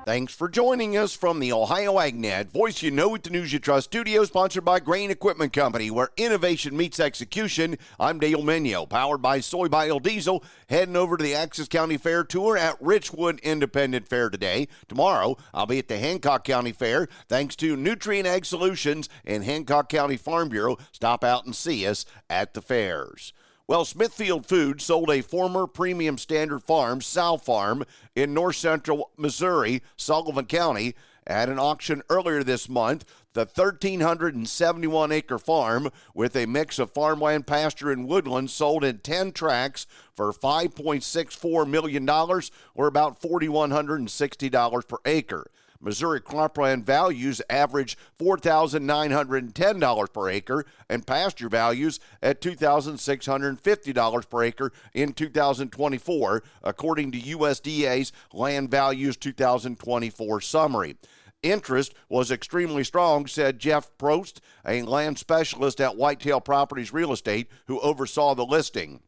Thanks for joining us from the Ohio AgNet, voice you know with the news you trust studio, sponsored by Grain Equipment Company, where innovation meets execution. I'm Dale Minio, powered by Soy Biodiesel, heading over to the Axis County Fair Tour at Richwood Independent Fair today. Tomorrow, I'll be at the Hancock County Fair, thanks to Nutrient Ag Solutions and Hancock County Farm Bureau. Stop out and see us at the fairs. Well, Smithfield Foods sold a former Premium Standard Farm, Sow Farm, in north central Missouri, Sullivan County, at an auction earlier this month. The 1,371-acre farm, with a mix of farmland, pasture, and woodland, sold in 10 tracts for $5.64 million, or about $4,160 per acre. Missouri cropland values average $4,910 per acre, and pasture values at $2,650 per acre in 2024, according to USDA's Land Values 2024 summary. Interest was extremely strong, said Jeff Prost, a land specialist at Whitetail Properties Real Estate, who oversaw the listing.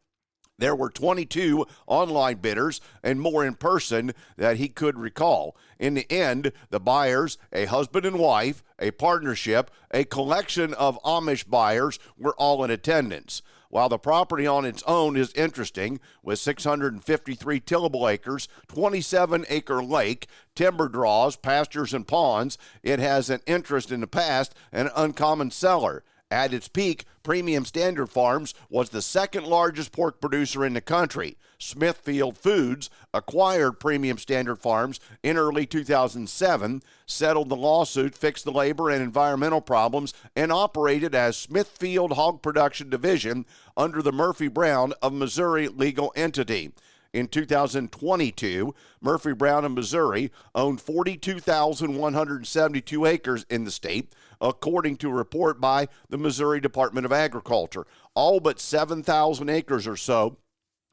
There were 22 online bidders and more in person that he could recall. In the end, the buyers, a husband and wife, a partnership, a collection of Amish buyers, were all in attendance. While the property on its own is interesting, with 653 tillable acres, 27-acre lake, timber draws, pastures, and ponds, it has an interest in the past and an uncommon seller. At its peak, Premium Standard Farms was the second largest pork producer in the country. Smithfield Foods acquired Premium Standard Farms in early 2007, settled the lawsuit, fixed the labor and environmental problems, and operated as Smithfield Hog Production Division under the Murphy Brown of Missouri legal entity. In 2022, Murphy Brown of Missouri owned 42,172 acres in the state, according to a report by the Missouri Department of Agriculture. All but 7,000 acres or so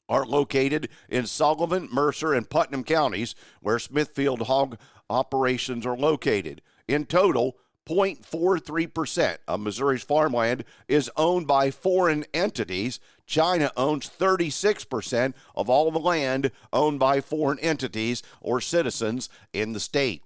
are located in Sullivan, Mercer, and Putnam counties, where Smithfield hog operations are located. In total, 0.43% of Missouri's farmland is owned by foreign entities. China owns 36% of all the land owned by foreign entities or citizens in the state.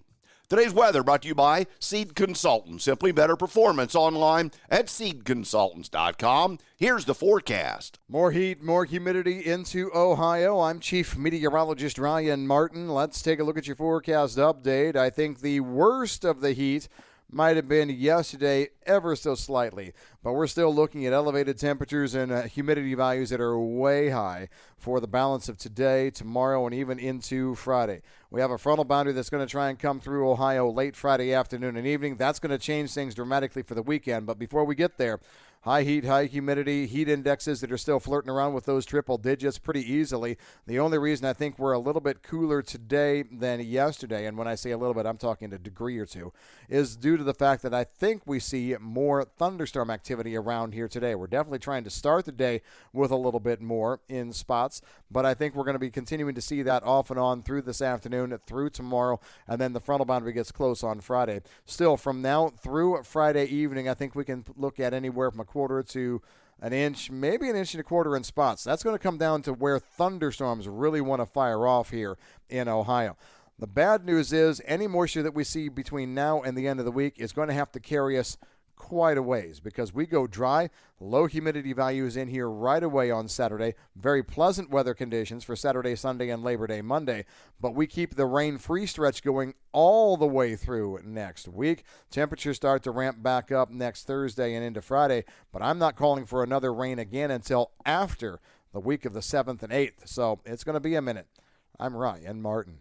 Today's weather brought to you by Seed Consultants. Simply better performance online at seedconsultants.com. Here's the forecast. More heat, more humidity into Ohio. I'm Chief Meteorologist Ryan Martin. Let's take a look at your forecast update. I think the worst of the heat might have been yesterday ever so slightly, but we're still looking at elevated temperatures and humidity values that are way high for the balance of today, tomorrow, and even into Friday. We have a frontal boundary that's going to try and come through Ohio late Friday afternoon and evening. That's going to change things dramatically for the weekend, but before we get there, high heat, high humidity, heat indexes that are still flirting around with those triple digits pretty easily. The only reason I think we're a little bit cooler today than yesterday, and when I say a little bit, I'm talking a degree or two, is due to the fact that I think we see more thunderstorm activity around here today. We're definitely trying to start the day with a little bit more in spots, but I think we're going to be continuing to see that off and on through this afternoon, through tomorrow, and then the frontal boundary gets close on Friday. Still, from now through Friday evening, I think we can look at anywhere from a quarter to an inch, maybe an inch and a quarter in spots. That's going to come down to where thunderstorms really want to fire off here in Ohio. The bad news is any moisture that we see between now and the end of the week is going to have to carry us quite a ways because we go dry, low humidity values in here right away on Saturday. Very pleasant weather conditions for Saturday, Sunday, and Labor Day Monday, but we keep the rain-free stretch going all the way through next week. Temperatures start to ramp back up next Thursday and into Friday, but I'm not calling for another rain again until after the week of the 7th and 8th, so it's going to be a minute. I'm Ryan Martin.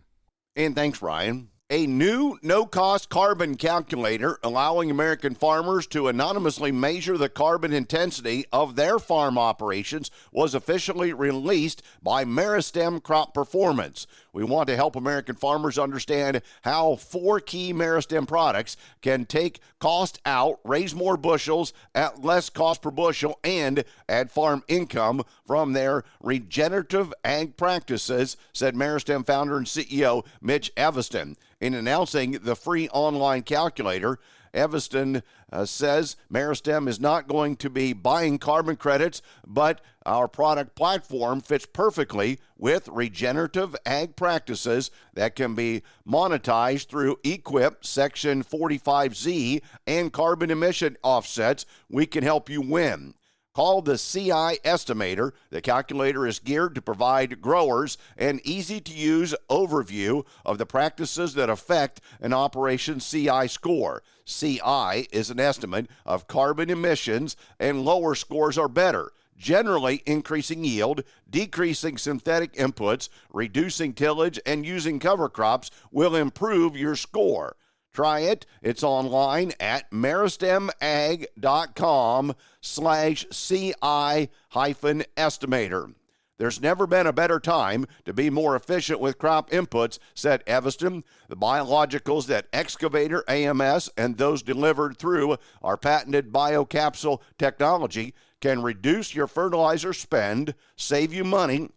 And thanks, Ryan. A new no-cost carbon calculator allowing American farmers to anonymously measure the carbon intensity of their farm operations was officially released by Meristem Crop Performance. We want to help American farmers understand how 4 key Meristem products can take cost out, raise more bushels at less cost per bushel, and add farm income from their regenerative ag practices, said Meristem founder and CEO Mitch Evaston. In announcing the free online calculator, Eviston says Meristem is not going to be buying carbon credits, but our product platform fits perfectly with regenerative ag practices that can be monetized through EQIP Section 45Z and carbon emission offsets. We can help you win. Called the CI Estimator, the calculator is geared to provide growers an easy-to-use overview of the practices that affect an operation's CI score. CI is an estimate of carbon emissions, and lower scores are better, generally increasing yield, decreasing synthetic inputs, reducing tillage, and using cover crops will improve your score. Try it. It's online at meristemag.com/CI-estimator. There's never been a better time to be more efficient with crop inputs, said Eviston. The biologicals that Excavator AMS and those delivered through our patented biocapsule technology can reduce your fertilizer spend, save you money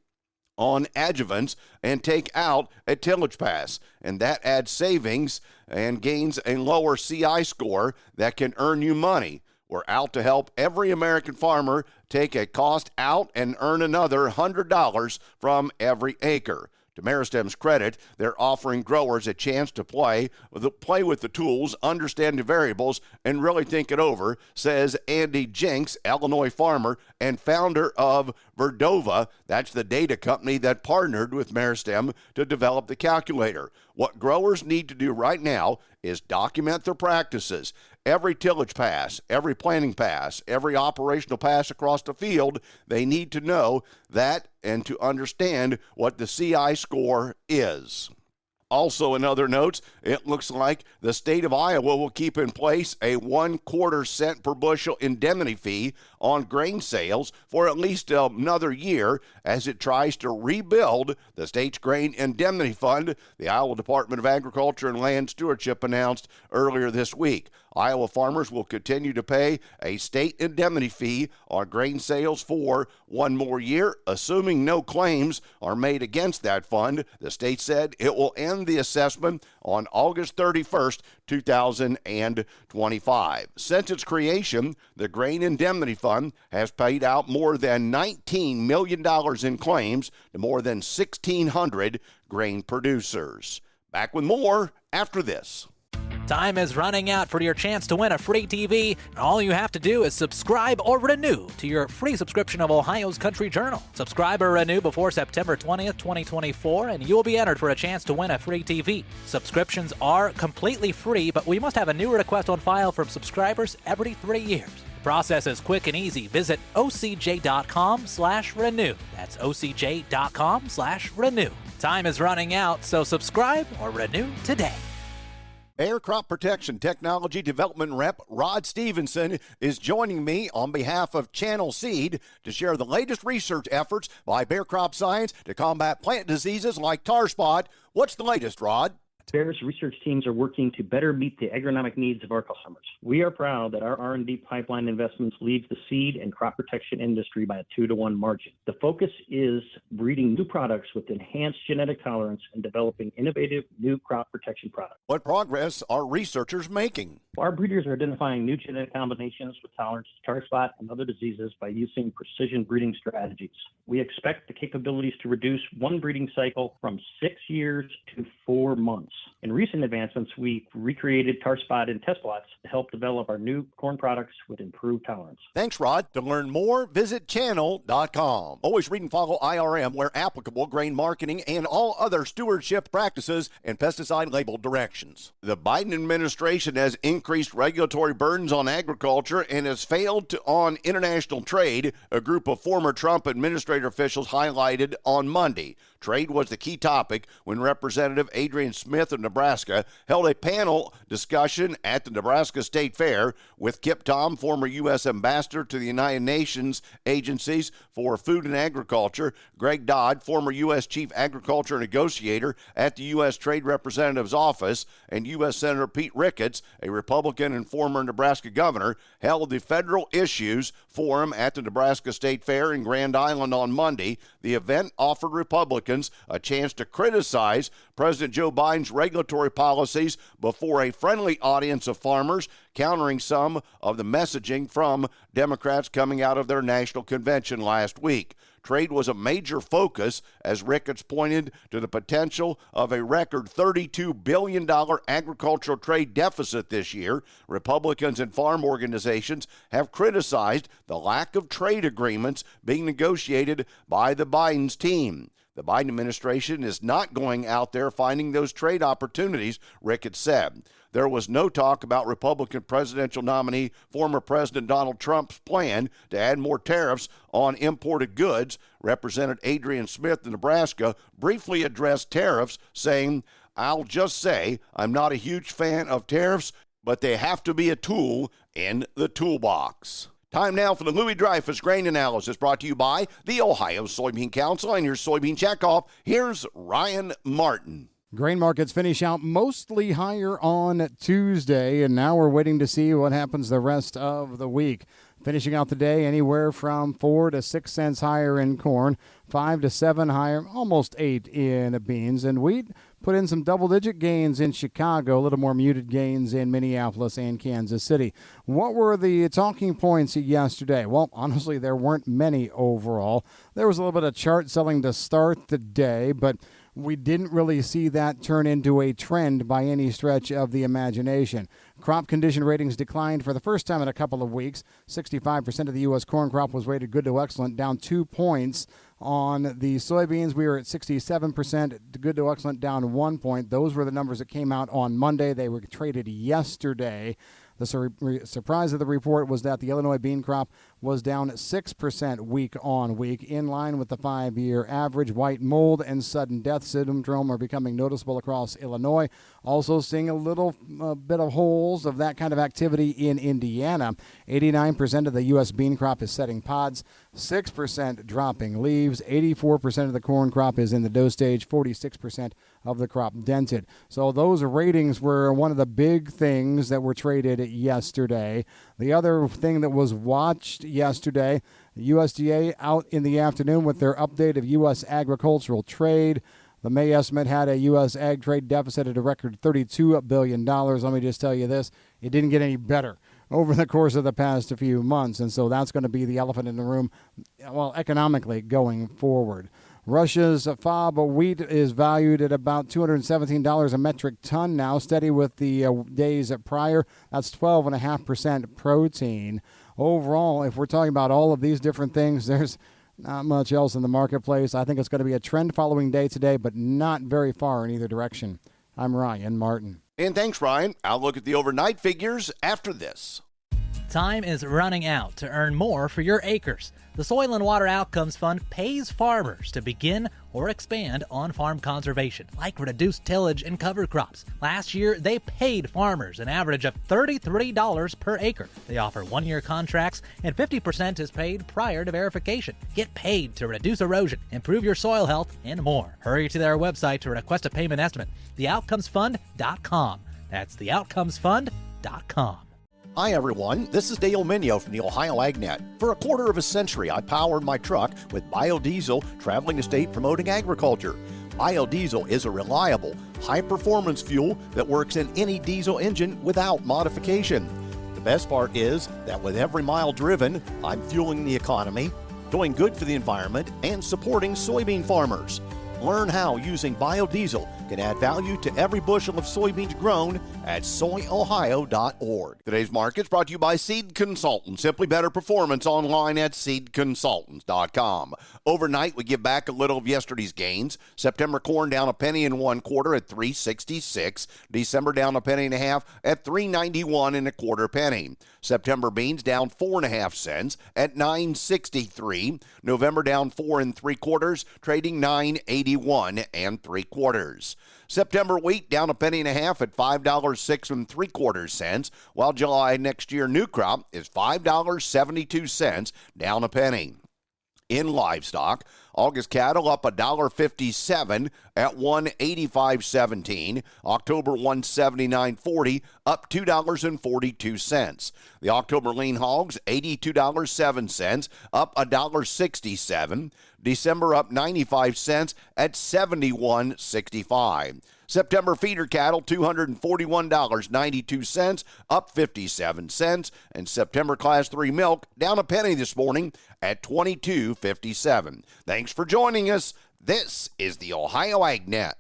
on adjuvants, and take out a tillage pass. And that adds savings and gains a lower CI score that can earn you money. We're out to help every American farmer take a cost out and earn another $100 from every acre. To Meristem's credit, they're offering growers a chance to play with the tools, understand the variables, and really think it over, says Andy Jenks, Illinois farmer and founder of Verdova. That's the data company that partnered with Meristem to develop the calculator. What growers need to do right now is document their practices. Every tillage pass, every planting pass, every operational pass across the field, they need to know that and to understand what the CI score is. Also, in other notes, it looks like the state of Iowa will keep in place a 1/4 cent per bushel indemnity fee on grain sales for at least another year as it tries to rebuild the state's grain indemnity fund, the Iowa Department of Agriculture and Land Stewardship announced earlier this week. Iowa farmers will continue to pay a state indemnity fee on grain sales for one more year, assuming no claims are made against that fund. The state said it will end the assessment on August 31st, 2025. Since its creation, the Grain Indemnity Fund has paid out more than $19 million in claims to more than 1,600 grain producers. Back with more after this. Time is running out for your chance to win a free TV. All you have to do is subscribe or renew to your free subscription of Ohio's Country Journal. Subscribe or renew before September 20th, 2024, and you will be entered for a chance to win a free TV. Subscriptions are completely free, but we must have a new request on file from subscribers every 3 years. The process is quick and easy. Visit ocj.com/renew. That's ocj.com/renew. Time is running out, so subscribe or renew today. Bayer Crop Protection Technology Development Rep Rod Stevenson is joining me on behalf of Channel Seed to share the latest research efforts by Bayer Crop Science to combat plant diseases like tar spot. What's the latest, Rod? Bayer's research teams are working to better meet the agronomic needs of our customers. We are proud that our R&D pipeline investments leads the seed and crop protection industry by a 2-to-1 margin. The focus is breeding new products with enhanced genetic tolerance and developing innovative new crop protection products. What progress are researchers making? Our breeders are identifying new genetic combinations with tolerance to tar spot and other diseases by using precision breeding strategies. We expect the capabilities to reduce one breeding cycle from 6 years to 4 months. In recent advancements, we recreated tar spot in test plots to help develop our new corn products with improved tolerance. Thanks, Rod. To learn more, visit channel.com. Always read and follow IRM where applicable, grain marketing, and all other stewardship practices and pesticide label directions. The Biden administration has increased regulatory burdens on agriculture and has failed on international trade, a group of former Trump administrator officials highlighted on Monday. Trade was the key topic when Representative Adrian Smith of Nebraska held a panel discussion at the Nebraska State Fair with Kip Tom, former U.S. ambassador to the United Nations agencies for food and agriculture, Greg Dodd, former U.S. chief agriculture negotiator at the U.S. Trade Representative's office, and U.S. Senator Pete Ricketts, a Republican and former Nebraska governor, held the Federal Issues Forum at the Nebraska State Fair in Grand Island on Monday. The event offered Republicans a chance to criticize President Joe Biden's challenge regulatory policies before a friendly audience of farmers, countering some of the messaging from Democrats coming out of their national convention last week. Trade was a major focus as Ricketts pointed to the potential of a record $32 billion agricultural trade deficit this year. Republicans and farm organizations have criticized the lack of trade agreements being negotiated by the Biden's team. The Biden administration is not going out there finding those trade opportunities, Ricketts said. There was no talk about Republican presidential nominee, former President Donald Trump's plan to add more tariffs on imported goods. Representative Adrian Smith of Nebraska briefly addressed tariffs, saying, "I'll just say I'm not a huge fan of tariffs, but they have to be a tool in the toolbox." Time now for the Louis Dreyfus Grain Analysis, brought to you by the Ohio Soybean Council and your soybean checkoff. Here's Ryan Martin. Grain markets finish out mostly higher on Tuesday, and now we're waiting to see what happens the rest of the week. Finishing out the day anywhere from 4 to 6 cents higher in corn, 5 to 7 higher, almost 8 in beans, and wheat put in some double-digit gains in Chicago, a little more muted gains in Minneapolis and Kansas City. What were the talking points yesterday? Well, honestly, there weren't many overall. There was a little bit of chart selling to start the day, but we didn't really see that turn into a trend by any stretch of the imagination. Crop condition ratings declined for the first time in a couple of weeks. 65% of the U.S. corn crop was rated good to excellent, down 2 points. On the soybeans, we were at 67%, good to excellent, down 1 point. Those were the numbers that came out on Monday. They were traded yesterday. The surprise of the report was that the Illinois bean crop was down 6% week on week, in line with the 5-year average. White mold and sudden death syndrome are becoming noticeable across Illinois. Also seeing a little bit of holes of that kind of activity in Indiana. 89% of the U.S. bean crop is setting pods, 6% dropping leaves, 84% of the corn crop is in the dough stage, 46% of the crop dented. So those ratings were one of the big things that were traded yesterday. The other thing that was watched yesterday, USDA out in the afternoon with their update of U.S. agricultural trade. The May estimate had a U.S. ag trade deficit at a record $32 billion. Let me just tell you this, it didn't get any better over the course of the past few months, and so that's going to be the elephant in the room, well, economically going forward. Russia's FOB wheat is valued at about $217 a metric ton now, steady with the days prior. That's 12.5% protein. Overall, if we're talking about all of these different things, there's not much else in the marketplace. I think it's going to be a trend-following day today, but not very far in either direction. I'm Ryan Martin. And thanks, Ryan. I'll look at the overnight figures after this. Time is running out to earn more for your acres. The Soil and Water Outcomes Fund pays farmers to begin or expand on-farm conservation, like reduced tillage and cover crops. Last year, they paid farmers an average of $33 per acre. They offer 1-year contracts, and 50% is paid prior to verification. Get paid to reduce erosion, improve your soil health, and more. Hurry to their website to request a payment estimate, theoutcomesfund.com. That's theoutcomesfund.com. Hi, everyone. This is Dale Minio from the Ohio AgNet. For a quarter of a century, I powered my truck with biodiesel, traveling the state promoting agriculture. Biodiesel is a reliable, high-performance fuel that works in any diesel engine without modification. The best part is that with every mile driven, I'm fueling the economy, doing good for the environment, and supporting soybean farmers. Learn how using biodiesel can add value to every bushel of soybeans grown at soyohio.org. Today's market's brought to you by Seed Consultants. Simply better performance online at seedconsultants.com. Overnight, we give back a little of yesterday's gains. September corn down a penny and 1/4 at $3.66. December down a penny and a half at $3.91 1/4. September beans down 4.5 cents at $9.63. November down 4 3/4, trading $9.81 3/4. September wheat down a penny and a half at $5.06 3/4, while July next year new crop is $5.72, down a penny. In livestock, August cattle up $1.57 at $185.17. October $179.40, up $2.42. The October lean hogs $82.07, up $1.67. December up 95 cents at 71.65. September feeder cattle, $241.92, up 57 cents. And September Class 3 milk down a penny this morning at $22.57. Thanks for joining us. This is the Ohio AgNet.